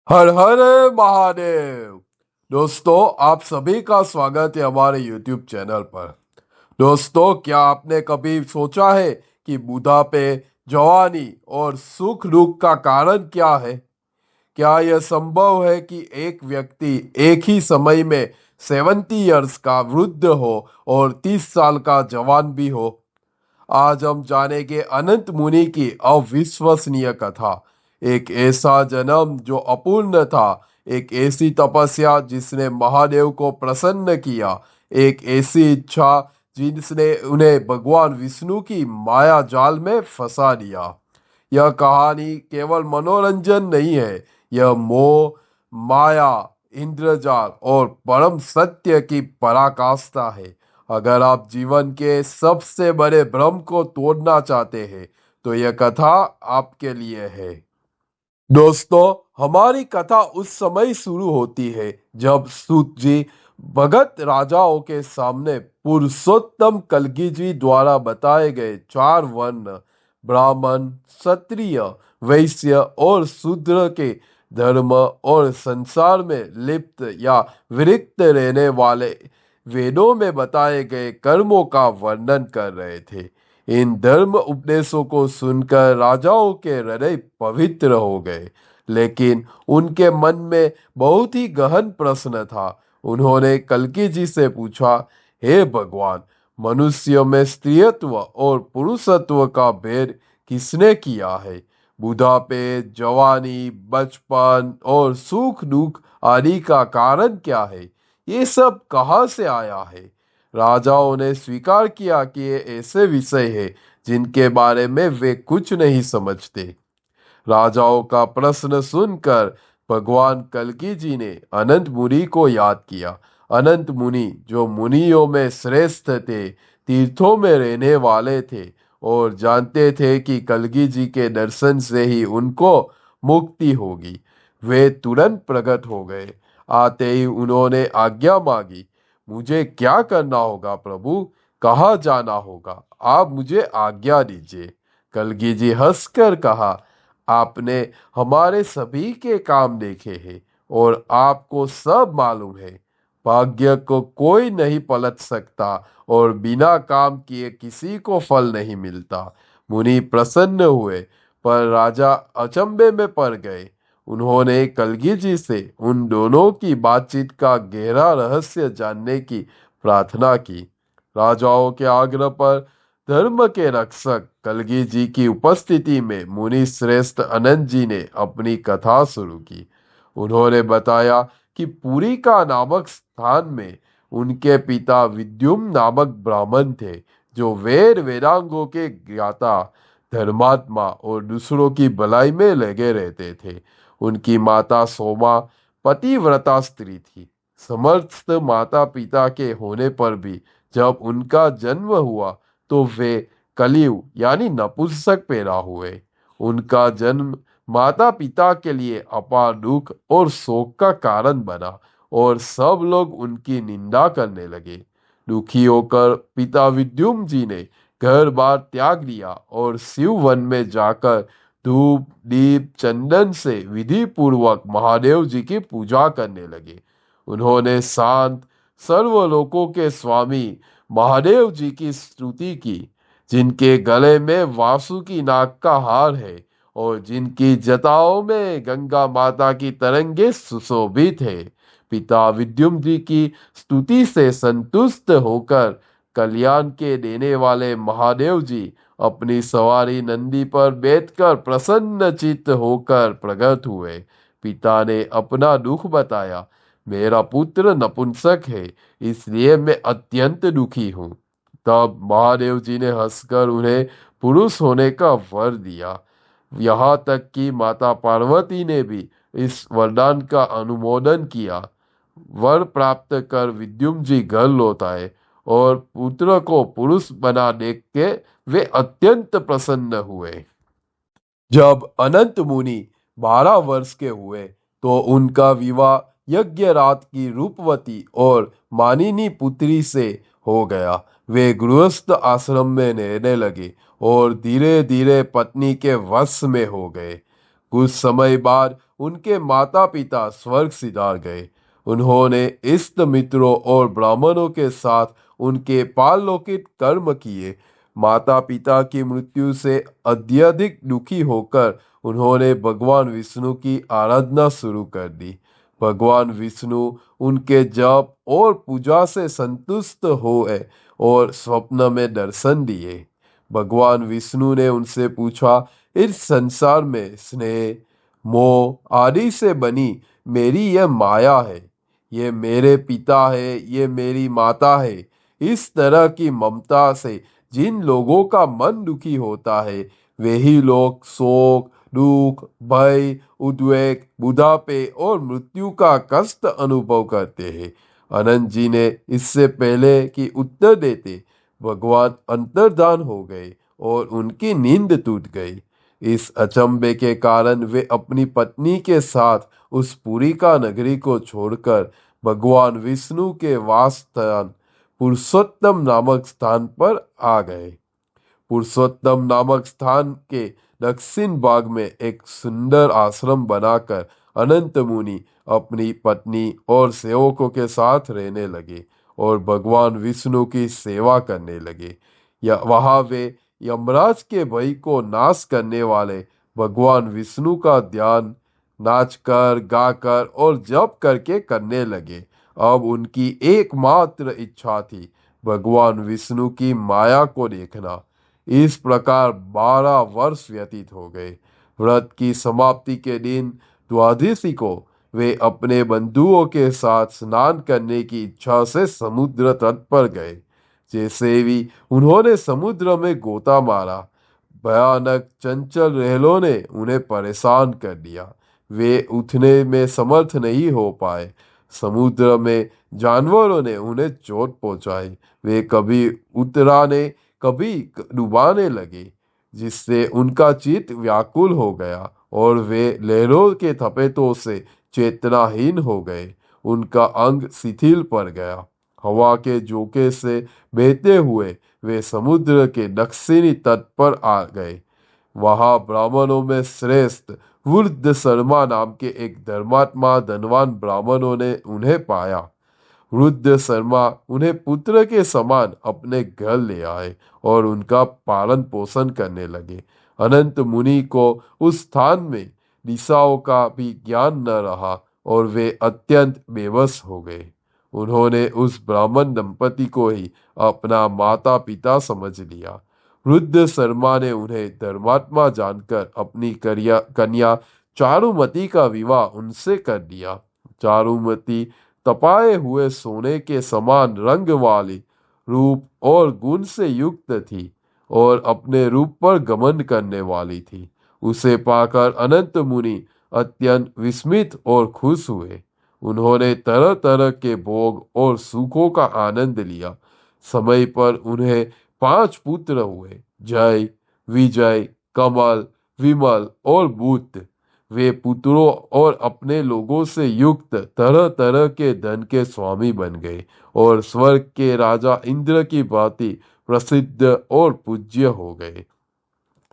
हर हर महादेव। दोस्तों, आप सभी का स्वागत है हमारे YouTube चैनल पर। दोस्तों, क्या आपने कभी सोचा है कि बुढ़ापे, जवानी और सुख दुख का कारण क्या है? क्या यह संभव है कि एक व्यक्ति एक ही समय में 70 इयर्स का वृद्ध हो और 30 साल का जवान भी हो? आज हम जानेंगे अनंत मुनि की अविश्वसनीय कथा। एक ऐसा जन्म जो अपूर्ण था, एक ऐसी तपस्या जिसने महादेव को प्रसन्न किया, एक ऐसी इच्छा जिसने उन्हें भगवान विष्णु की माया जाल में फंसा दिया। यह कहानी केवल मनोरंजन नहीं है, यह मोह, माया, इंद्रजाल और परम सत्य की पराकाष्ठा है। अगर आप जीवन के सबसे बड़े भ्रम को तोड़ना चाहते हैं, तो यह कथा आपके लिए है। दोस्तों, हमारी कथा उस समय शुरू होती है जब सूत जी भगत राजाओं के सामने पुरुषोत्तम कल्की जी द्वारा बताए गए चार वर्ण, ब्राह्मण, क्षत्रिय, वैश्य और शूद्र के धर्म और संसार में लिप्त या विरक्त रहने वाले वेदों में बताए गए कर्मों का वर्णन कर रहे थे। इन धर्म उपदेशों को सुनकर राजाओं के हृदय पवित्र हो गए, लेकिन उनके मन में बहुत ही गहन प्रश्न था। उन्होंने कल्की जी से पूछा, हे भगवान, मनुष्य में स्त्रीत्व और पुरुषत्व का भेद किसने किया है? बुढ़ापे, जवानी, बचपन और सुख दुख आदि का कारण क्या है? ये सब कहाँ से आया है? राजाओं ने स्वीकार किया कि ये ऐसे विषय है जिनके बारे में वे कुछ नहीं समझते। राजाओं का प्रश्न सुनकर भगवान कल्की जी ने अनंत मुनि को याद किया। अनंत मुनि जो मुनियों में श्रेष्ठ थे, तीर्थों में रहने वाले थे और जानते थे कि कल्की जी के दर्शन से ही उनको मुक्ति होगी, वे तुरंत प्रकट हो गए। आते ही उन्होंने आज्ञा मांगी, मुझे क्या करना होगा प्रभु? कहाँ जाना होगा? आप मुझे आज्ञा दीजिए। कल्की जी हंसकर कहा, आपने हमारे सभी के काम देखे हैं और आपको सब मालूम है। भाग्य को कोई नहीं पलट सकता और बिना काम किए किसी को फल नहीं मिलता। मुनि प्रसन्न हुए, पर राजा अचंभे में पड़ गए। उन्होंने कलगी जी से उन दोनों की बातचीत का गहरा रहस्य जानने की प्रार्थना की। राजाओं के आग्रह पर धर्म के रक्षक कलगी जी की उपस्थिति में मुनि श्रेष्ठ अनंत जी ने अपनी कथा शुरू की। उन्होंने बताया कि पुरी का नामक स्थान में उनके पिता विद्युम नामक ब्राह्मण थे, जो वेद वेदांगों के ज्ञाता, धर्मात्मा और दूसरों की भलाई में लगे रहते थे। उनकी माता सोमा पतिव्रता स्त्री थी। समर्थ माता पिता के होने पर भी जब उनका जन्म हुआ तो वे कलियुग यानी नपुंसक पैदा हुए। उनका जन्म माता पिता के लिए अपार दुख और शोक का कारण बना और सब लोग उनकी निंदा करने लगे। दुखी होकर पिता विद्युम जी ने घर बार त्याग दिया और शिव वन में जाकर धूप दीप चंदन से विधि पूर्वक महादेव जी की पूजा करने लगे। उन्होंने शांत सर्वलोकों के स्वामी महादेव जी की स्तुति की, जिनके गले में वासुकी नाग का हार है और जिनकी जटाओं में गंगा माता की तरंगे सुशोभित है। पिता विद्युम जी की स्तुति से संतुष्ट होकर कल्याण के देने वाले महादेव जी अपनी सवारी नंदी पर बैठकर प्रसन्न चित्त होकर प्रकट हुए। पिता ने अपना दुख बताया, मेरा पुत्र नपुंसक है, इसलिए मैं अत्यंत दुखी हूँ। तब महादेव जी ने हंसकर उन्हें पुरुष होने का वर दिया। यहाँ तक कि माता पार्वती ने भी इस वरदान का अनुमोदन किया। वर प्राप्त कर विद्युम जी घर लौट आए और पुत्र को पुरुष बना देख के वे अत्यंत प्रसन्न हुए। जब अनंत मुनि 12 वर्ष के हुए तो उनका विवाह यज्ञराज की रूपवती और मानिनी पुत्री से हो गया। वे गृहस्थ आश्रम में रहने लगे और धीरे धीरे पत्नी के वश में हो गए। कुछ समय बाद उनके माता पिता स्वर्ग सिधार गए। उन्होंने इष्ट मित्रों और ब्राह्मणों के साथ उनके पारलौकिक कर्म किए। माता पिता की मृत्यु से अत्यधिक दुखी होकर उन्होंने भगवान विष्णु की आराधना शुरू कर दी। भगवान विष्णु उनके जप और पूजा से संतुष्ट हुए और स्वप्न में दर्शन दिए। भगवान विष्णु ने उनसे पूछा, इस संसार में स्नेह, मोह आदि से बनी मेरी यह माया है, ये मेरे पिता है, ये मेरी माता है। इस तरह की ममता से जिन लोगों का मन दुखी होता है, वे ही लोग शोक, दुख, भय, उद्वेग, बुढ़ापे और मृत्यु का कष्ट अनुभव करते हैं। अनंत जी ने इससे पहले कि उत्तर देते, भगवान अंतर्धान हो गए और उनकी नींद टूट गई। इस अचंभे के कारण वे अपनी पत्नी के साथ उस पुरी का नगरी को छोड़कर भगवान विष्णु के वास स्थान पुरुषोत्तम नामक स्थान पर आ गए। पुरुषोत्तम नामक स्थान के दक्षिण भाग में एक सुंदर आश्रम बनाकर अनंत मुनि अपनी पत्नी और सेवकों के साथ रहने लगे और भगवान विष्णु की सेवा करने लगे। या वहां वे यमराज के भय को नाश करने वाले भगवान विष्णु का ध्यान नाच कर, गाकर और जप करके करने लगे। अब उनकी एकमात्र इच्छा थी भगवान विष्णु की माया को देखना। इस प्रकार 12 वर्ष व्यतीत हो गए। व्रत की समाप्ति के दिन द्वादशी को वे अपने बंधुओं के साथ स्नान करने की इच्छा से समुद्र तट पर गए। जैसे ही उन्होंने समुद्र में गोता मारा, भयानक चंचल लहरों ने उन्हें परेशान कर दिया। वे उठने में समर्थ नहीं हो पाए। समुद्र में जानवरों ने उन्हें चोट पहुंचाई। वे कभी उतराने कभी डुबाने लगे, जिससे उनका चित्त व्याकुल हो गया और वे लहरों के थपेटों से चेतनाहीन हो गए। उनका अंग शिथिल पड़ गया। हवा के झोंके से बहते हुए वे समुद्र के दक्षिणी तट पर आ गए। वहां ब्राह्मणों में श्रेष्ठ वृद्ध शर्मा नाम के एक धर्मात्मा धनवान ब्राह्मणों ने उन्हें पाया। वृद्ध शर्मा उन्हें पुत्र के समान अपने घर ले आए और उनका पालन पोषण करने लगे। अनंत मुनि को उस स्थान में दिशाओं का भी ज्ञान न रहा और वे अत्यंत बेबस हो गए। उन्होंने उस ब्राह्मण दंपति को ही अपना माता पिता समझ लिया। वृद्ध शर्मा ने उन्हें धर्मात्मा जानकर अपनी कन्या चारुमती का विवाह उनसे कर दिया। चारुमती तपाए हुए सोने के समान रंग वाली, रूप और गुण से युक्त थी और अपने रूप पर घमंड करने वाली थी। उसे पाकर अनंत मुनि अत्यंत विस्मित और खुश हुए। उन्होंने तरह तरह के भोग और सुखों का आनंद लिया। समय पर उन्हें 5 पुत्र हुए, जय, विजय, कमल, विमल और बुद्ध। वे पुत्रों और अपने लोगों से युक्त तरह तरह के धन के स्वामी बन गए और स्वर्ग के राजा इंद्र की भांति प्रसिद्ध और पूज्य हो गए।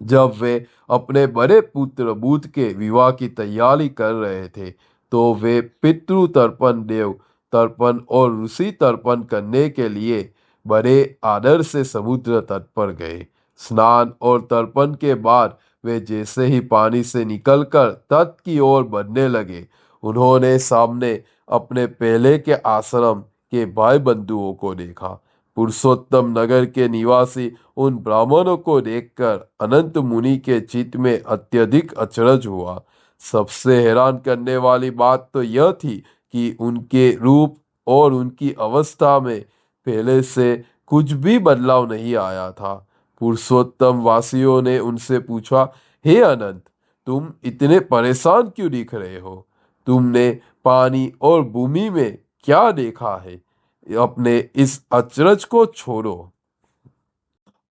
जब वे अपने बड़े पुत्र बुध के विवाह की तैयारी कर रहे थे, तो वे पितृ तर्पण, देव तर्पण और ऋषि तर्पण करने के लिए बड़े आदर से समुद्र तट पर गए। स्नान और तर्पण के बाद वे जैसे ही पानी से निकलकर तट की ओर बढ़ने लगे, उन्होंने सामने अपने पहले के आश्रम के भाई बंधुओं को देखा। पुरुषोत्तम नगर के निवासी उन ब्राह्मणों को देखकर अनंत मुनि के चित्त में अत्यधिक अचरज हुआ। सबसे हैरान करने वाली बात तो यह थी कि उनके रूप और उनकी अवस्था में पहले से कुछ भी बदलाव नहीं आया था। पुरुषोत्तम वासियों ने उनसे पूछा, हे अनंत, तुम इतने परेशान क्यों दिख रहे हो? तुमने पानी और भूमि में क्या देखा है? अपने इस अचरज को छोड़ो।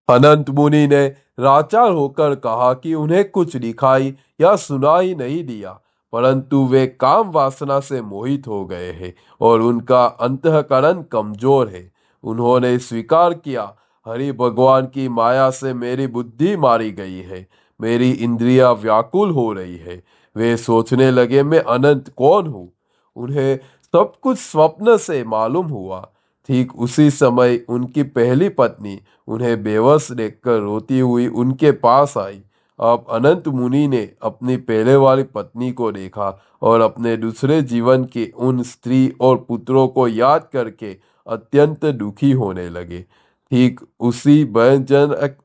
अनंत मुनि ने लाचार होकर कहा कि उन्हें कुछ दिखाई या सुनाई नहीं दिया, परंतु वे काम वासना से मोहित हो गए हैं और उनका अंतःकरण कमजोर है। उन्होंने स्वीकार किया, हरि भगवान की माया से मेरी बुद्धि मारी गई है, मेरी इंद्रियां व्याकुल हो रही है, वे सोचने लगे, मैं अनंत कौन हूँ? उन्हें सब कुछ स्वप्न से मालूम हुआ। ठीक उसी समय उनकी पहली पत्नी उन्हें बेबस देखकर रोती हुई उनके पास आई। अब अनंत मुनि ने अपनी पहले वाली पत्नी को देखा और अपने दूसरे जीवन के उन स्त्री और पुत्रों को याद करके अत्यंत दुखी होने लगे। ठीक उसी भयजनक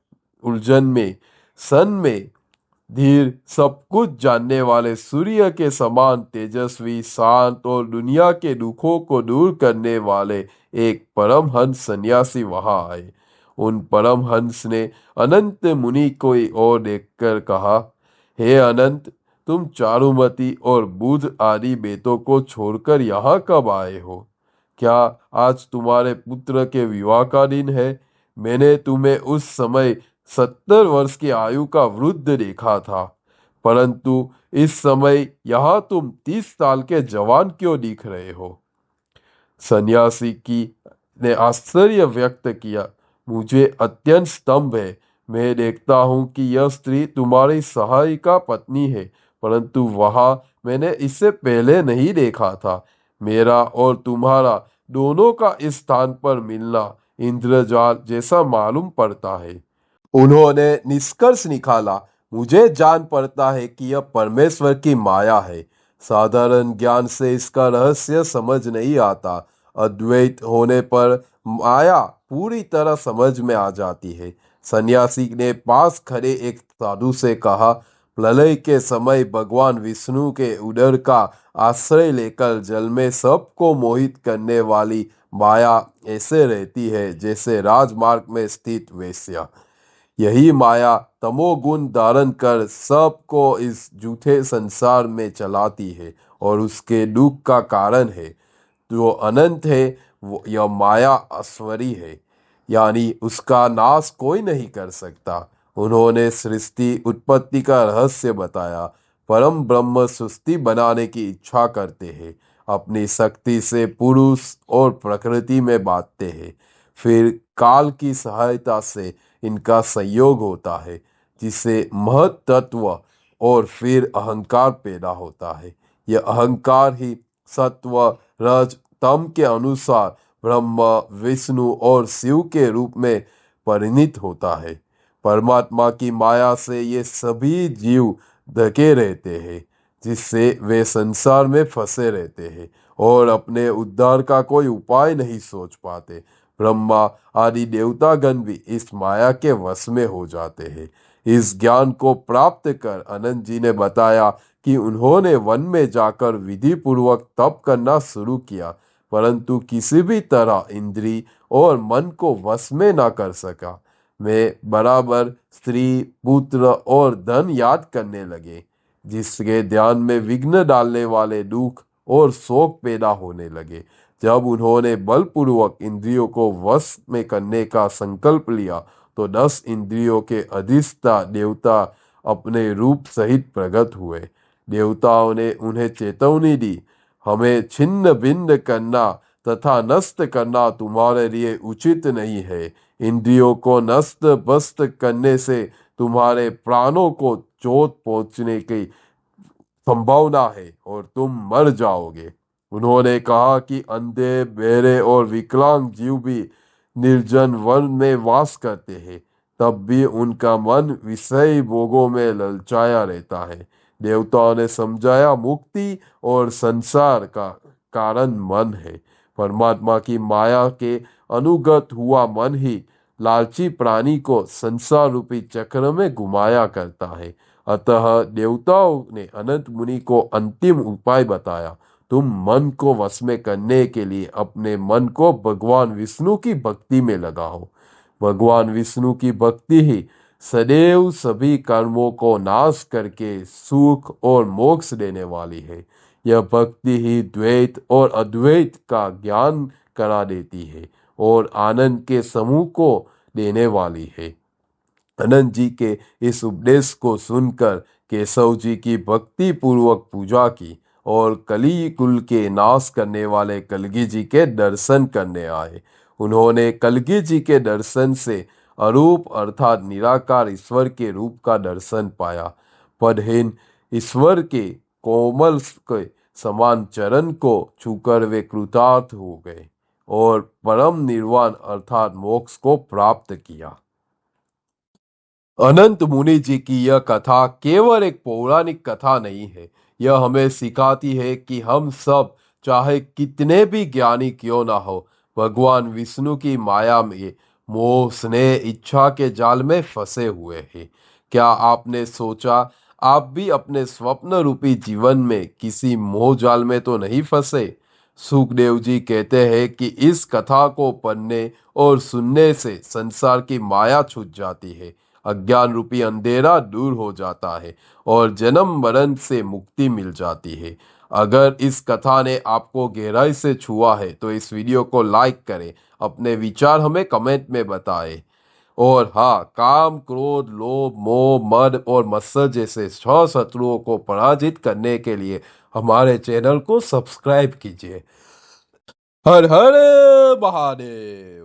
उलझन में सन में धीर, सब कुछ जानने वाले सूर्य के समान तेजस्वी, शांत और दुनिया के दुखों को दूर करने वाले एक परमहंस सन्यासी वहां आए। उन परमहंस ने अनंत मुनि को ओर देखकर कहा, हे अनंत, तुम चारुमती और बुध आदि बेटों को छोड़कर यहाँ कब आए हो? क्या आज तुम्हारे पुत्र के विवाह का दिन है? मैंने तुम्हें उस समय 70 वर्ष की आयु का वृद्ध देखा था, परंतु इस समय यहाँ तुम 30 साल के जवान क्यों दिख रहे हो? सन्यासी की ने आश्चर्य व्यक्त किया, मुझे अत्यंत स्तंभ है। मैं देखता हूँ कि यह स्त्री तुम्हारी सहायिका पत्नी है, परंतु वहां मैंने इससे पहले नहीं देखा था। मेरा और तुम्हारा दोनों का इस स्थान पर मिलना इंद्रजाल जैसा मालूम पड़ता है। उन्होंने निष्कर्ष निकाला, मुझे जान पड़ता है कि यह परमेश्वर की माया है। साधारण ज्ञान से इसका रहस्य समझ नहीं आता। अद्वैत होने पर माया पूरी तरह समझ में आ जाती है। सन्यासी ने पास खड़े एक साधु से कहा, प्रलय के समय भगवान विष्णु के उदर का आश्रय लेकर जल में सबको मोहित करने वाली माया ऐसे रहती है जैसे राजमार्ग में स्थित वेश्या। यही माया तमोगुण धारण कर सबको इस झूठे संसार में चलाती है और उसके दुख का कारण है। जो अनंत है वो यह माया अस्वरी है, यानी उसका नाश कोई नहीं कर सकता। उन्होंने सृष्टि उत्पत्ति का रहस्य बताया। परम ब्रह्म सृष्टि बनाने की इच्छा करते हैं, अपनी शक्ति से पुरुष और प्रकृति में बांटते हैं। फिर काल की सहायता से इनका संयोग होता है, जिससे महत तत्व और फिर अहंकार पैदा होता है। यह अहंकार ही सत्व रज तम के अनुसार ब्रह्म विष्णु और शिव के रूप में परिणित होता है। परमात्मा की माया से ये सभी जीव ढके रहते हैं, जिससे वे संसार में फंसे रहते हैं और अपने उद्धार का कोई उपाय नहीं सोच पाते। ब्रह्मा आदि देवतागण भी इस माया के वश में हो जाते हैं। इस ज्ञान को प्राप्त कर अनंत जी ने बताया कि उन्होंने वन में जाकर विधि पूर्वक तप करना शुरू किया, परंतु किसी भी तरह इंद्री और मन को वश में ना कर सका। वे बराबर स्त्री, पुत्र और धन याद करने लगे, जिसके ध्यान में विघ्न डालने वाले दुख और शोक पैदा होने लगे। जब उन्होंने बलपूर्वक इंद्रियों को वश में करने का संकल्प लिया तो 10 इंद्रियों के अधिष्ठा देवता अपने रूप सहित प्रकट हुए। देवताओं ने उन्हें चेतावनी दी, हमें छिन्न भिन्न करना तथा नष्ट करना तुम्हारे लिए उचित नहीं है। इंद्रियों को नष्ट भस्त करने से तुम्हारे प्राणों को चोट पहुंचने की संभावना है और तुम मर जाओगे। उन्होंने कहा कि अंधे, बहरे और विकलांग जीव भी निर्जन वन में वास करते हैं, तब भी उनका मन विषय भोगों में ललचाया रहता है। देवताओं ने समझाया, मुक्ति और संसार का कारण मन है। परमात्मा की माया के अनुगत हुआ मन ही लालची प्राणी को संसार रूपी चक्र में घुमाया करता है। अतः देवताओं ने अनंत मुनि को अंतिम उपाय बताया, तुम मन को वश में करने के लिए अपने मन को भगवान विष्णु की भक्ति में लगाओ। भगवान विष्णु की भक्ति ही सदैव सभी कर्मों को नाश करके सुख और मोक्ष देने वाली है। यह भक्ति ही द्वैत और अद्वैत का ज्ञान करा देती है और आनंद के समूह को देने वाली है। अनंत जी के इस उपदेश को सुनकर केशव जी की भक्ति पूर्वक पूजा की और कली कुल के नाश करने वाले कलगी जी के दर्शन करने आए। उन्होंने कलगी जी के दर्शन से अरूप अर्थात निराकार ईश्वर के रूप का दर्शन पाया। पदहीन ईश्वर के कोमल के समान चरण को छूकर वे कृतार्थ हो गए और परम निर्वाण अर्थात मोक्ष को प्राप्त किया। अनंत मुनि जी की यह कथा केवल एक पौराणिक कथा नहीं है। यह हमें सिखाती है कि हम सब चाहे कितने भी ज्ञानी क्यों ना हो, भगवान विष्णु की माया में मोह स्नेह इच्छा के जाल में फंसे हुए हैं। क्या आपने सोचा आप भी अपने स्वप्न रूपी जीवन में किसी मोह जाल में तो नहीं फंसे? सुखदेव जी कहते हैं कि इस कथा को पढ़ने और सुनने से संसार की माया छूट जाती है, अज्ञान रूपी अंधेरा दूर हो जाता है और जन्म मरण से मुक्ति मिल जाती है। अगर इस कथा ने आपको गहराई से छुआ है तो इस वीडियो को लाइक करें, अपने विचार हमें कमेंट में बताएं। और हाँ, काम क्रोध लोभ मोह मद और मत्सर जैसे 6 शत्रुओं को पराजित करने के लिए हमारे चैनल को सब्सक्राइब कीजिए। हर हर महादेव।